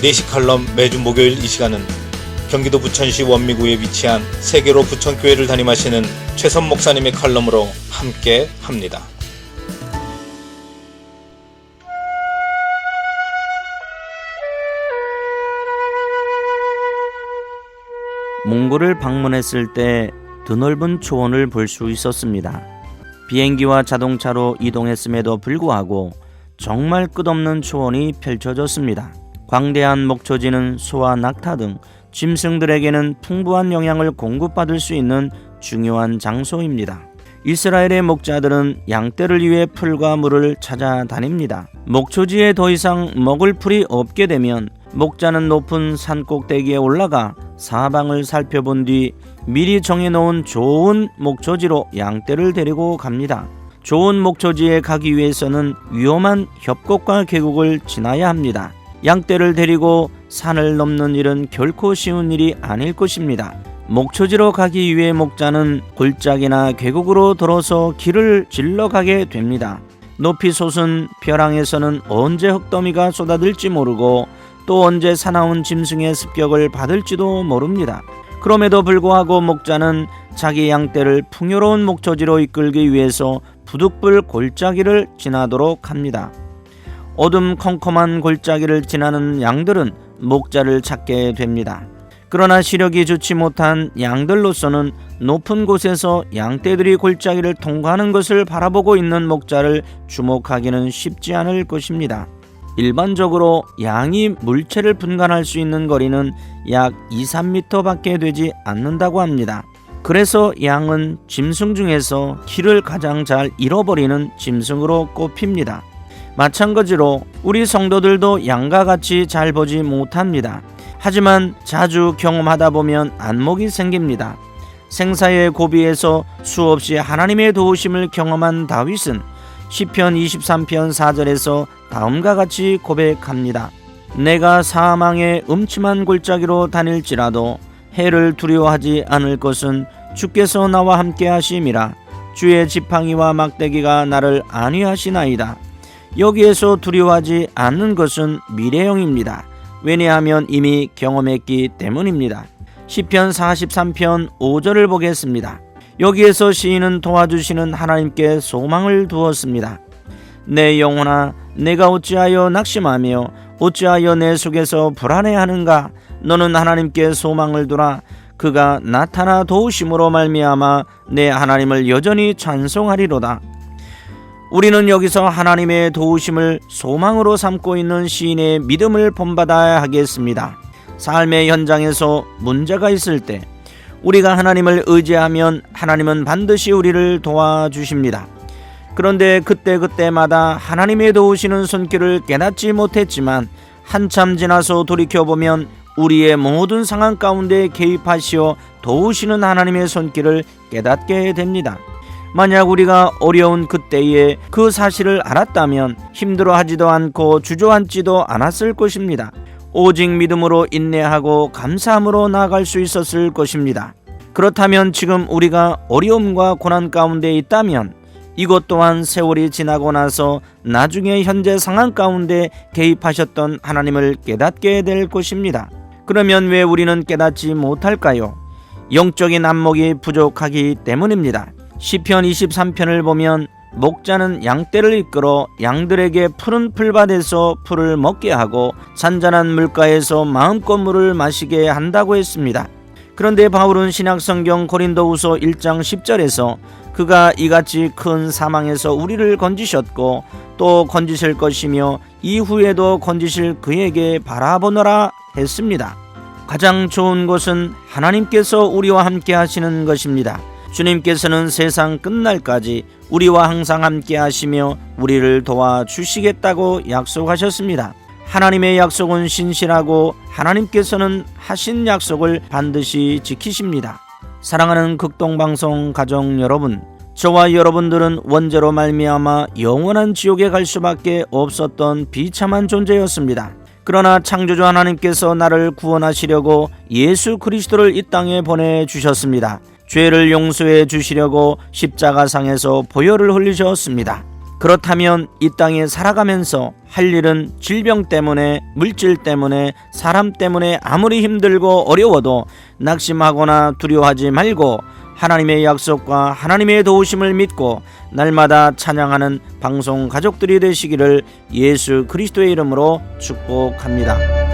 4시 칼럼 매주 목요일 이 시간은 경기도 부천시 원미구에 위치한 세계로 부천교회를 담임하시는 최선 목사님의 칼럼으로 함께 합니다. 몽골을 방문했을 때 드넓은 초원을 볼 수 있었습니다. 비행기와 자동차로 이동했음에도 불구하고 정말 끝없는 초원이 펼쳐졌습니다. 광대한 목초지는 소와 낙타 등 짐승들에게는 풍부한 영양을 공급받을 수 있는 중요한 장소입니다. 이스라엘의 목자들은 양떼를 위해 풀과 물을 찾아다닙니다. 목초지에 더 이상 먹을 풀이 없게 되면 목자는 높은 산 꼭대기에 올라가 사방을 살펴본 뒤 미리 정해놓은 좋은 목초지로 양떼를 데리고 갑니다. 좋은 목초지에 가기 위해서는 위험한 협곡과 계곡을 지나야 합니다. 양떼를 데리고 산을 넘는 일은 결코 쉬운 일이 아닐 것입니다. 목초지로 가기 위해 목자는 골짜기나 계곡으로 들어서 길을 질러가게 됩니다. 높이 솟은 벼랑에서는 언제 흙더미가 쏟아질지 모르고 또 언제 사나운 짐승의 습격을 받을지도 모릅니다. 그럼에도 불구하고 목자는 자기 양떼를 풍요로운 목초지로 이끌기 위해서 부득불 골짜기를 지나도록 합니다. 어둠컴컴한 골짜기를 지나는 양들은 목자를 찾게 됩니다. 그러나 시력이 좋지 못한 양들로서는 높은 곳에서 양떼들이 골짜기를 통과하는 것을 바라보고 있는 목자를 주목하기는 쉽지 않을 것입니다. 일반적으로 양이 물체를 분간할 수 있는 거리는 약 2-3m 밖에 되지 않는다고 합니다. 그래서 양은 짐승 중에서 길을 가장 잘 잃어버리는 짐승으로 꼽힙니다. 마찬가지로 우리 성도들도 양과 같이 잘 보지 못합니다. 하지만 자주 경험하다 보면 안목이 생깁니다. 생사의 고비에서 수없이 하나님의 도우심을 경험한 다윗은 시편 23편 4절에서 다음과 같이 고백합니다. 내가 사망의 음침한 골짜기로 다닐지라도 해를 두려워하지 않을 것은 주께서 나와 함께 하심이라. 주의 지팡이와 막대기가 나를 안위하시나이다. 여기에서 두려워하지 않는 것은 미래형입니다. 왜냐하면 이미 경험했기 때문입니다. 시편 43편 5절을 보겠습니다. 여기에서 시인은 도와주시는 하나님께 소망을 두었습니다. 내 영혼아, 내가 어찌하여 낙심하며 어찌하여 내 속에서 불안해하는가? 너는 하나님께 소망을 두라. 그가 나타나 도우심으로 말미암아 내 하나님을 여전히 찬송하리로다. 우리는 여기서 하나님의 도우심을 소망으로 삼고 있는 시인의 믿음을 본받아야 하겠습니다. 삶의 현장에서 문제가 있을 때 우리가 하나님을 의지하면 하나님은 반드시 우리를 도와주십니다. 그런데 그때마다 하나님의 도우시는 손길을 깨닫지 못했지만 한참 지나서 돌이켜보면 우리의 모든 상황 가운데 개입하시어 도우시는 하나님의 손길을 깨닫게 됩니다. 만약 우리가 어려운 그때에 그 사실을 알았다면 힘들어하지도 않고 주저앉지도 않았을 것입니다. 오직 믿음으로 인내하고 감사함으로 나아갈 수 있었을 것입니다. 그렇다면 지금 우리가 어려움과 고난 가운데 있다면 이것 또한 세월이 지나고 나서 나중에 현재 상황 가운데 개입하셨던 하나님을 깨닫게 될 것입니다. 그러면 왜 우리는 깨닫지 못할까요? 영적인 안목이 부족하기 때문입니다. 시편 23편을 보면 목자는 양떼를 이끌어 양들에게 푸른 풀밭에서 풀을 먹게 하고 잔잔한 물가에서 마음껏 물을 마시게 한다고 했습니다. 그런데 바울은 신약성경 고린도후서 1장 10절에서 그가 이같이 큰 사망에서 우리를 건지셨고 또 건지실 것이며 이후에도 건지실 그에게 바라보노라 했습니다. 가장 좋은 것은 하나님께서 우리와 함께 하시는 것입니다. 주님께서는 세상 끝날까지 우리와 항상 함께 하시며 우리를 도와주시겠다고 약속하셨습니다. 하나님의 약속은 신실하고 하나님께서는 하신 약속을 반드시 지키십니다. 사랑하는 극동방송 가족 여러분, 저와 여러분들은 원죄로 말미암아 영원한 지옥에 갈 수밖에 없었던 비참한 존재였습니다. 그러나 창조주 하나님께서 나를 구원하시려고 예수 그리스도를 이 땅에 보내주셨습니다. 죄를 용서해 주시려고 십자가상에서 보혈을 흘리셨습니다. 그렇다면 이 땅에 살아가면서 할 일은 질병 때문에, 물질 때문에, 사람 때문에 아무리 힘들고 어려워도 낙심하거나 두려워하지 말고 하나님의 약속과 하나님의 도우심을 믿고 날마다 찬양하는 방송 가족들이 되시기를 예수 그리스도의 이름으로 축복합니다.